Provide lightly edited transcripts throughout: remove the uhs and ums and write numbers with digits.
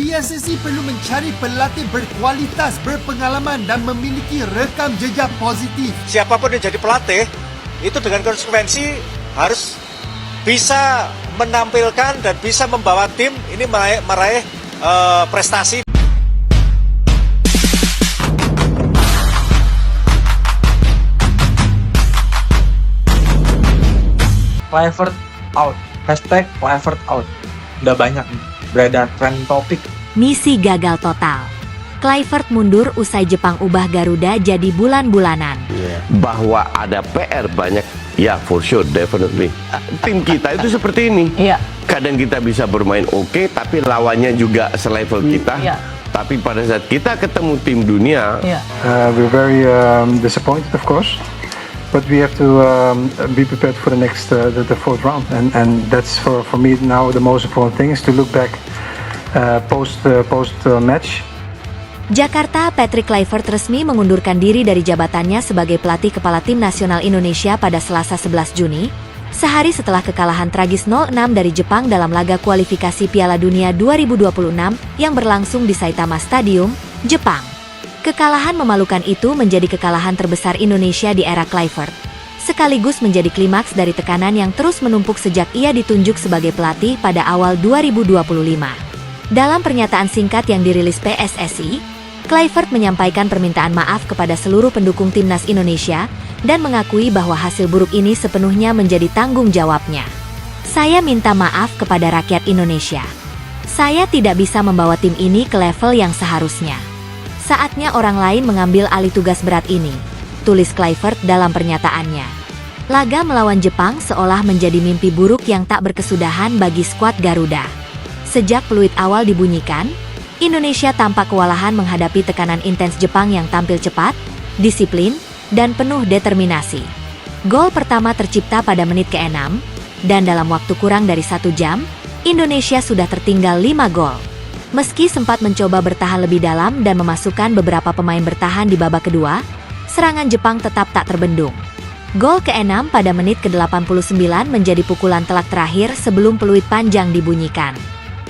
PSSI perlu mencari pelatih berkualitas, berpengalaman dan memiliki rekam jejak positif. Siapapun yang jadi pelatih, itu dengan konsekuensi harus bisa menampilkan dan bisa membawa tim ini meraih prestasi. Kluivert out. Hashtag Kluivert out. Udah banyak nih beredar trending topik. Misi gagal total. Kluivert mundur usai Jepang ubah Garuda jadi bulan-bulanan. Bahwa ada PR banyak, ya for sure, definitely. Tim kita itu seperti ini. Kadang kita bisa bermain oke, tapi lawannya juga selevel kita. Tapi pada saat kita ketemu tim dunia, we're very disappointed, of course. But we have to be prepared for the next, the fourth round, and that's for me now the most important thing is to look back post match. Jakarta, Patrick Kluivert resmi mengundurkan diri dari jabatannya sebagai pelatih kepala tim nasional Indonesia pada Selasa 11 Juni, sehari setelah kekalahan tragis 0-6 dari Jepang dalam laga kualifikasi Piala Dunia 2026 yang berlangsung di Saitama Stadium, Jepang. Kekalahan memalukan itu menjadi kekalahan terbesar Indonesia di era Kluivert, sekaligus menjadi klimaks dari tekanan yang terus menumpuk sejak ia ditunjuk sebagai pelatih pada awal 2025. Dalam pernyataan singkat yang dirilis PSSI, Kluivert menyampaikan permintaan maaf kepada seluruh pendukung timnas Indonesia dan mengakui bahwa hasil buruk ini sepenuhnya menjadi tanggung jawabnya. Saya minta maaf kepada rakyat Indonesia. Saya tidak bisa membawa tim ini ke level yang seharusnya. Saatnya orang lain mengambil alih tugas berat ini, tulis Kluivert dalam pernyataannya. Laga melawan Jepang seolah menjadi mimpi buruk yang tak berkesudahan bagi skuad Garuda. Sejak peluit awal dibunyikan, Indonesia tampak kewalahan menghadapi tekanan intens Jepang yang tampil cepat, disiplin, dan penuh determinasi. Gol pertama tercipta pada menit ke-6, dan dalam waktu kurang dari 1 jam, Indonesia sudah tertinggal 5 gol. Meski sempat mencoba bertahan lebih dalam dan memasukkan beberapa pemain bertahan di babak kedua, serangan Jepang tetap tak terbendung. Gol ke-6 pada menit ke-89 menjadi pukulan telak terakhir sebelum peluit panjang dibunyikan.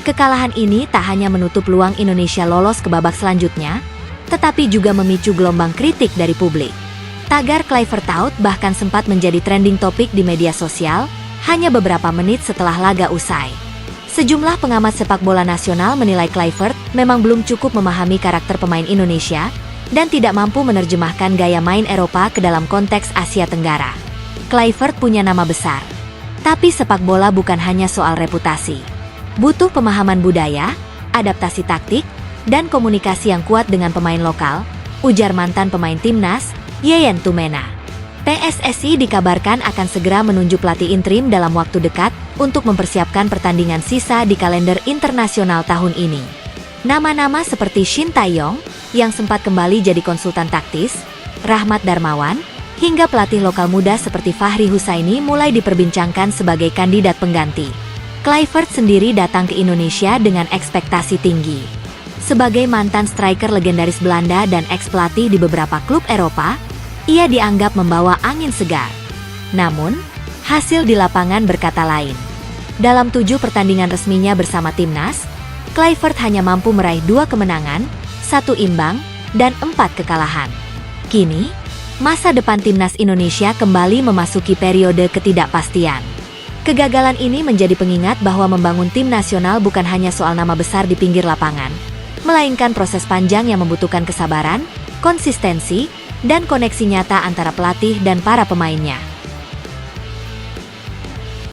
Kekalahan ini tak hanya menutup peluang Indonesia lolos ke babak selanjutnya, tetapi juga memicu gelombang kritik dari publik. Tagar Kluivert out bahkan sempat menjadi trending topik di media sosial, hanya beberapa menit setelah laga usai. Sejumlah pengamat sepak bola nasional menilai Kluivert memang belum cukup memahami karakter pemain Indonesia dan tidak mampu menerjemahkan gaya main Eropa ke dalam konteks Asia Tenggara. Kluivert punya nama besar, tapi sepak bola bukan hanya soal reputasi. Butuh pemahaman budaya, adaptasi taktik, dan komunikasi yang kuat dengan pemain lokal, ujar mantan pemain timnas, Yeyen Tumena. PSSI dikabarkan akan segera menunjuk pelatih interim dalam waktu dekat untuk mempersiapkan pertandingan sisa di kalender internasional tahun ini. Nama-nama seperti Shin Tae-yong, yang sempat kembali jadi konsultan taktis, Rahmat Darmawan, hingga pelatih lokal muda seperti Fahri Husaini mulai diperbincangkan sebagai kandidat pengganti. Kluivert sendiri datang ke Indonesia dengan ekspektasi tinggi. Sebagai mantan striker legendaris Belanda dan ex-pelatih di beberapa klub Eropa, ia dianggap membawa angin segar. Namun, hasil di lapangan berkata lain. Dalam 7 pertandingan resminya bersama timnas, Kluivert hanya mampu meraih 2 kemenangan, 1 imbang, dan 4 kekalahan. Kini, masa depan timnas Indonesia kembali memasuki periode ketidakpastian. Kegagalan ini menjadi pengingat bahwa membangun tim nasional bukan hanya soal nama besar di pinggir lapangan, melainkan proses panjang yang membutuhkan kesabaran, konsistensi, dan koneksi nyata antara pelatih dan para pemainnya.